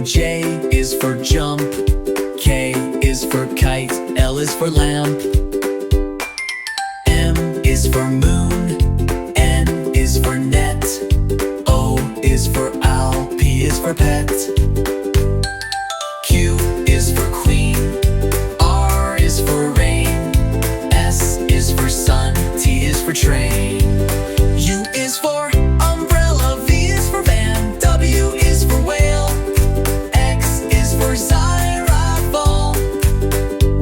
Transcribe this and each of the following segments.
J is for jump, K is for kite, L is for lamp, M is for moon, N is for net, O is for owl, P is for pet, Q is for queen, R is for rain, S is for sun, T is for train, U is for umbrella, V is for van, W is for whale, X is for xylophone,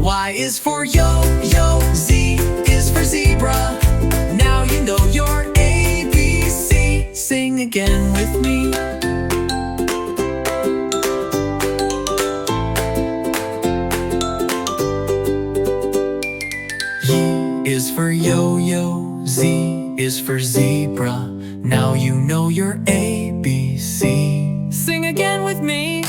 Y is for yo-yo, Z is for zebra. Now you know your ABC. Sing again with me. Y is for yo-yo, Z is for zebra. Now you know your ABC. Sing again with me.